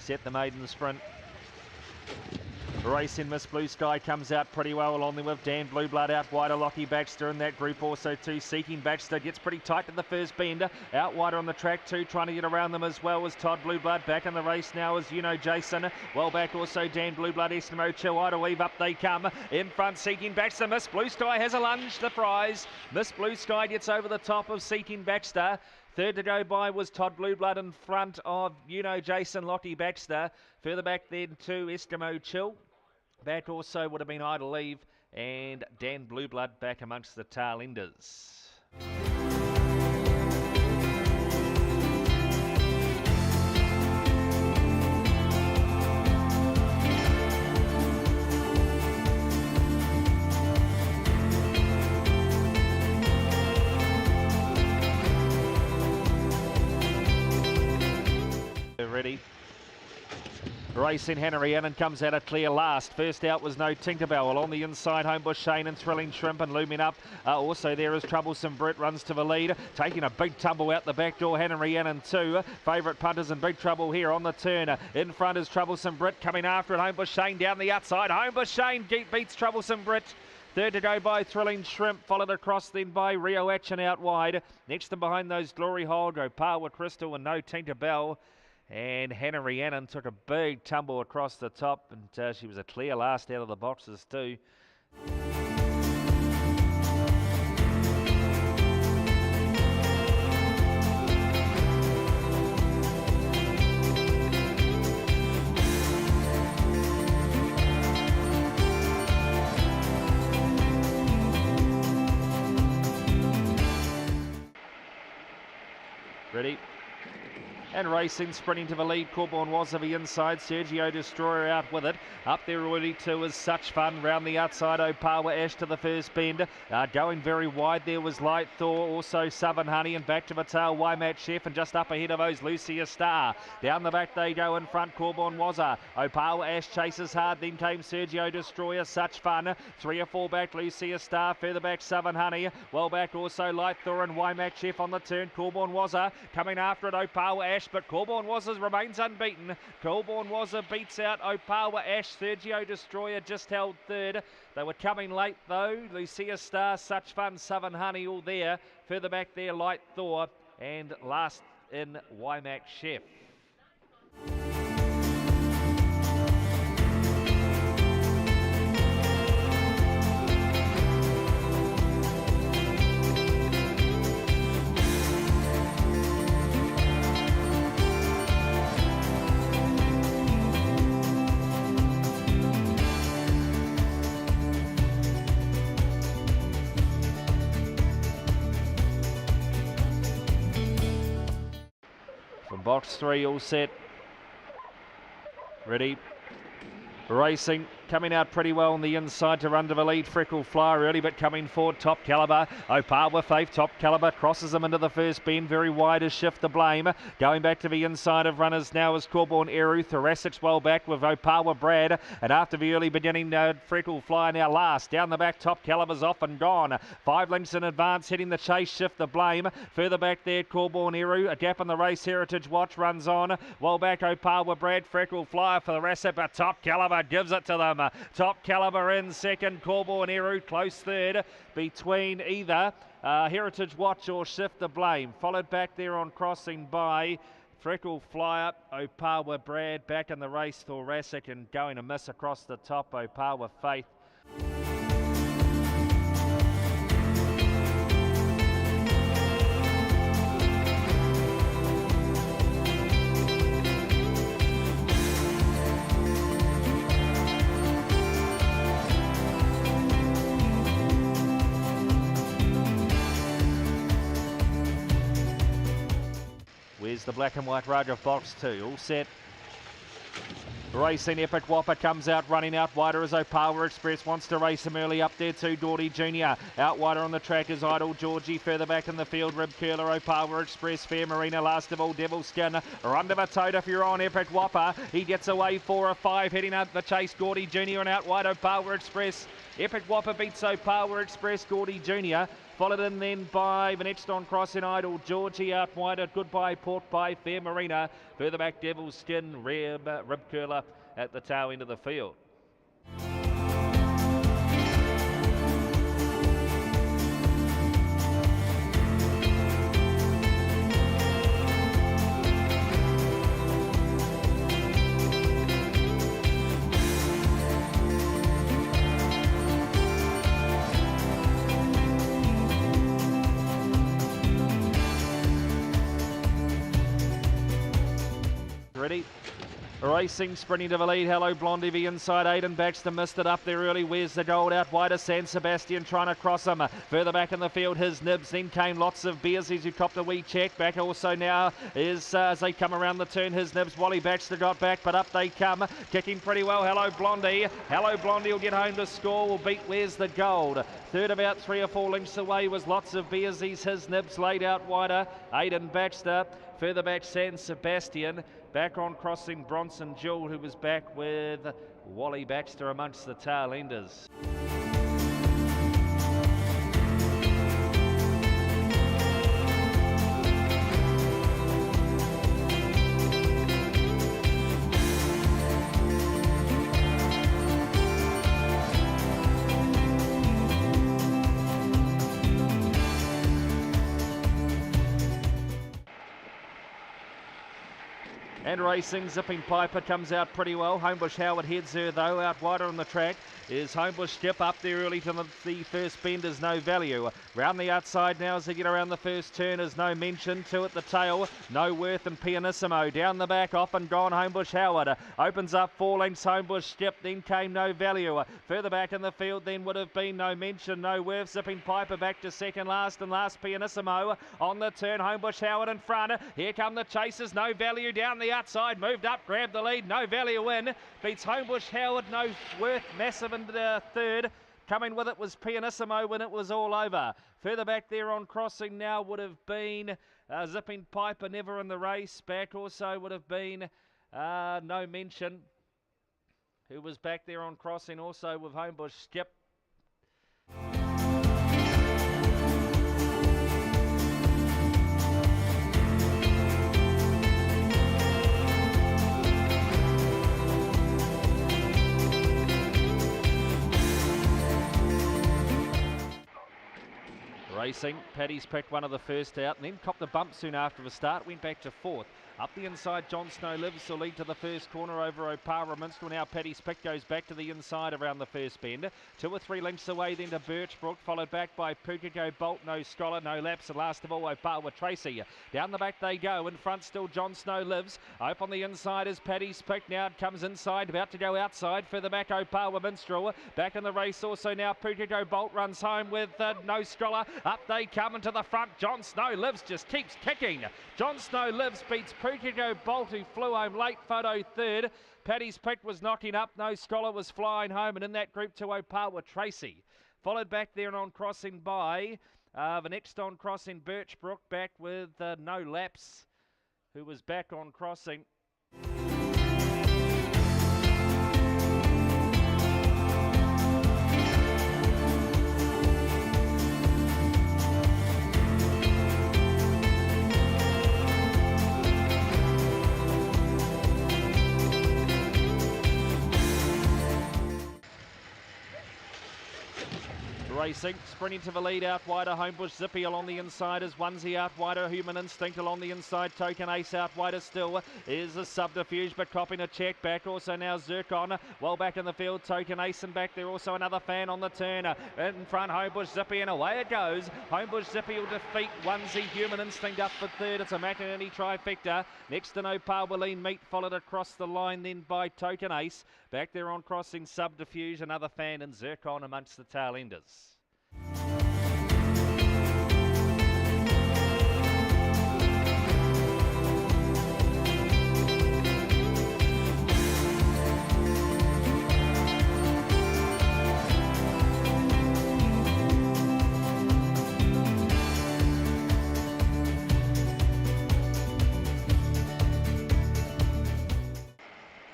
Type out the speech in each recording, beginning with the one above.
set the maiden sprint. Racing Miss Blue Sky comes out pretty well along there with Dan Blue Blood out wider. Lockie Baxter in that group also too. Seeking Baxter gets pretty tight to the first bender. Out wider on the track too, trying to get around them as well as Todd Blue Blood. Back in the race now as Jason. Well back also Dan Blue Blood, Estimo Chill, Ida Weave, up they come. In front Seeking Baxter. Miss Blue Sky has a lunge, the prize. Miss Blue Sky gets over the top of Seeking Baxter. Third to go by was Todd Blue Blood in front of Jason, Lockie Baxter. Further back then to Estimo Chill. Back also would have been Ida Leave and Dan Blue Blood back amongst the tail enders. Ready. Racing Henry Annan comes out a clear last. First out was No Tinkerbell. Along the inside, Homebush Shane and Thrilling Shrimp and looming up. Also there is Troublesome Brit runs to the lead. Taking a big tumble out the back door, Henry Annan too. Favourite punters in big trouble here on the turn. In front is Troublesome Brit coming after it. Homebush Shane down the outside. Homebush Shane beats Troublesome Brit. Third to go by Thrilling Shrimp, followed across then by Rio Action out wide. Next and behind those Glory Hole go Power Crystal and No Tinkerbell. And Henry Annan took a big tumble across the top, and she was a clear last out of the boxes too. Ready? And racing, sprinting to the lead, Corborn was of the inside, Sergio Destroyer out with it. Up there already too is Such Fun, round the outside, Opawa Ash to the first bend. Going very wide there was Light Thor, also Southern Honey, and back to the tail, Wymat Chef, and just up ahead of those, Lucia Star. Down the back they go in front, Corborn Wazza. Opawa Ash chases hard, then came Sergio Destroyer, Such Fun. 3 or 4 back, Lucia Star, further back, Southern Honey. Well back also, Light Thor and Wymat Chef on the turn, Corborn Wazza. Coming after it, Opawa Ash, but Corborn Wazza remains unbeaten. Corborn Wazza beats out Opawa Ash. Sergio Destroyer just held third. They were coming late though. Lucia Star, Such Fun, Southern Honey all there. Further back there, Light Thor, and last in Wymack Chef. From box 3, all set. Ready. Racing, coming out pretty well on the inside to run to the lead. Freckle Flyer early, but coming forward, Top Caliber. Opawa Faith, Top Caliber crosses them into the first bend. Very wide as Shift the Blame. Going back to the inside of runners now is Corborn Eru. Thoracic's well back with Opawa Brad. And after the early beginning, Freckle Flyer now last. Down the back, Top Caliber's off and gone. 5 lengths in advance, hitting the chase, Shift the Blame. Further back there, Corborn Eru. A gap in the race, Heritage Watch runs on. Well back, Opawa Brad. Freckle Flyer for the Thoracic's, but Top Caliber gives it to them. Top Caliber in second, Corborn Eru close third between either Heritage Watch or Shift the Blame. Followed back there on crossing by Freckle Flyer, Opawa Brad. Back in the race, Thoracic, and going to miss across the top, Opawa Faith. Where's the black and white rug of box 2? All set. Racing Epic Whopper comes out, running out wider as Opawa Express wants to race him early. Up there too, Doherty Jr. Out wider on the track is Idle Georgie. Further back in the field, Rib Curler, Opawa Express, Fair Marina. Last of all, Devil Skin. Run to the tote if you're on Epic Whopper. He gets away 4 or 5, heading out the chase, Doherty Jr. and out wide Opawa Express. Epic Whopper beats Opawa Express Gordy Jr. Followed in then by the next on crossing Idol Georgie out wider. Goodbye Port by Fair Marina. Further back Devil's Skin, Rib Curler at the tail end of the field. Ready? Racing, sprinting to the lead. Hello Blondie, the inside. Aidan Baxter missed it up there early. Where's the gold out wider? San Sebastian trying to cross him. Further back in the field, his Nibs. Then came lots of Bearsies who copped a wee check. Back also now is as they come around the turn, his Nibs. Wally Baxter got back, but up they come. Kicking pretty well. Hello Blondie. Hello Blondie will get home to score. Will beat Where's the Gold. Third about 3 or 4 lengths away was lots of Bearsies. His Nibs laid out wider. Aidan Baxter. Further back San Sebastian. Back on crossing Bronson Jewel, who was back with Wally Baxter amongst the tail enders. And racing, Zipping Piper comes out pretty well. Homebush Howard heads her though, out wider on the track. Is Homebush Skip up there early to the first bend is No Value. Round the outside now as they get around the first turn is No Mention. Two at the tail, No Worth and Pianissimo. Down the back, off and gone Homebush Howard. Opens up 4 lengths Homebush Skip, then came No Value. Further back in the field then would have been No Mention, No Worth. Zipping Piper back to second last and last Pianissimo. On the turn, Homebush Howard in front. Here come the chasers, No Value down the outside. Moved up, grabbed the lead, No Value in. Beats Homebush Howard, No Worth, massive into the third. Coming with it was Pianissimo when it was all over. Further back there on crossing now would have been Zipping Piper, never in the race. Back also would have been No Mention, who was back there on crossing also with Homebush Skip. Racing, Paddy's picked one of the first out and then copped the bump soon after the start, went back to fourth. Up the inside, John Snow Lives will lead to the first corner over Opawa Minstrel. Now Paddy's pick goes back to the inside around the first bend. 2 or 3 lengths away then to Birchbrook, followed back by Pukiko Bolt, No Scholar, No Lapse, and last of all Opawa Tracy. Down the back they go, in front still John Snow Lives. Up on the inside is Paddy's pick, now it comes inside, about to go outside. Further back Opawa Minstrel, back in the race also now Pukiko Bolt runs home with No Scholar. Up they come into the front, John Snow Lives just keeps kicking. John Snow Lives beats Pukiko Bolt, who flew home late, photo third. Paddy's pick was knocking up, No Scholar was flying home, and in that group to Opawa Tracy. Followed back there and on crossing by the next on crossing Birchbrook, back with No Lapse, who was back on crossing. Racing, sprinting to the lead out wider, Homebush Zippy along the inside is Onesie out wider, Human Instinct along the inside, Token Ace out wider still is a Subterfuge but copping a check back, also now Zircon, well back in the field, Token Ace and back there also another fan on the turn, in front Homebush Zippy and away it goes. Homebush Zippy will defeat Onesie, Human Instinct up for third, it's a McInerney trifecta, next to Opawa Lean Meat followed across the line then by Token Ace, back there on crossing Subterfuge, another fan and Zircon amongst the tail enders.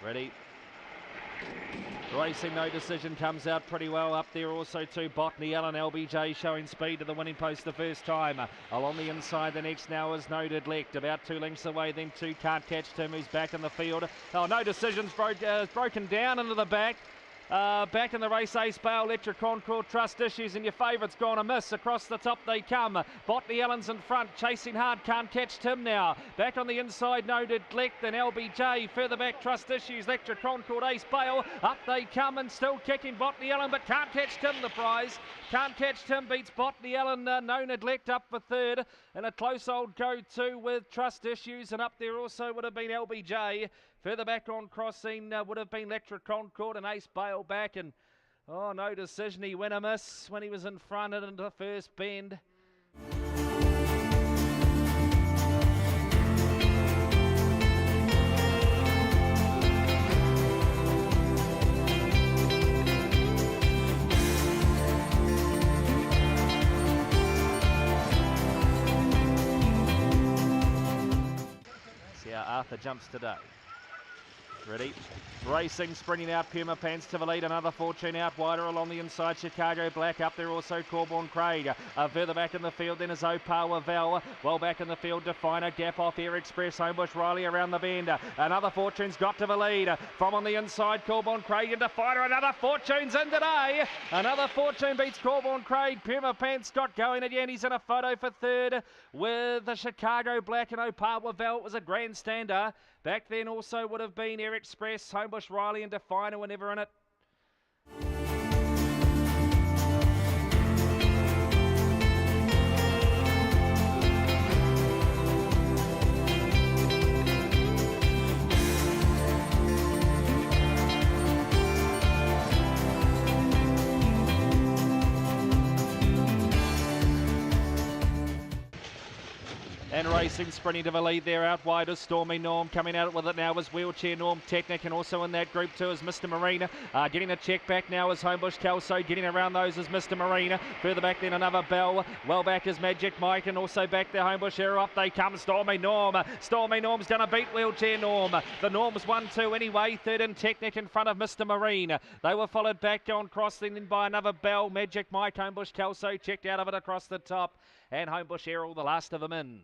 Ready? Racing No Decision comes out pretty well up there. Also to Botany Allen, LBJ showing speed to the winning post the first time. Along the inside, the next now is No Neglect. About 2 lengths away, then 2 Can't Catch Tim, who's back in the field. Oh, No Decision's broken down into the back. Back in the race, Ace Bale, Electric Concord, Trust Issues, and your favourite's gone a miss. Across the top they come. Botany Allen's in front, chasing hard, Can't Catch Tim now. Back on the inside, No Neglect, and LBJ. Further back, Trust Issues, Electric Concord, Ace Bale. Up they come and still kicking Botany Allen, but Can't Catch Tim the prize. Can't Catch Tim beats Botany Allen, No Neglect up for third. And a close old go-to with Trust Issues, and up there also would have been LBJ. Further back on crossing would have been Electric Concord and Ace Bale back, and oh, No Decision, he went a miss when he was in front and into the first bend. See how Arthur jumps today. Ready, racing, sprinting out, Puma Pants to the lead, another Fortune out wider along the inside, Chicago Black up there also, Corborn Craig. Further back in the field then is Opawa Val, well back in the field, Definer, Gap off Air Express, Homebush Riley around the bend. Another Fortune's got to the lead, from on the inside, Corborn Craig and Definer, another Fortune's in today. Another Fortune beats Corborn Craig, Puma Pants got going again, he's in a photo for third with the Chicago Black and Opawa Val. It was a grandstander. Back then also would have been Air Express, Homebush Riley and Definer were never in it. And racing, sprinting to the lead there, out wide is Stormy Norm. Coming out with it now is Wheelchair Norm Technic, and also in that group too is Mr. Marina. Getting a check back now is Homebush Kelso. Getting around those is Mr. Marina. Further back then another Bell. Well back is Magic Mike, and also back there Homebush Arrow. Up they come, Stormy Norm. Stormy Norm's going to beat Wheelchair Norm. The Norm's 1-2 anyway. Third in Technic in front of Mr. Marina. They were followed back on crossing then by another Bell. Magic Mike, Homebush Kelso checked out of it across the top. And Homebush Arrow, the last of them in.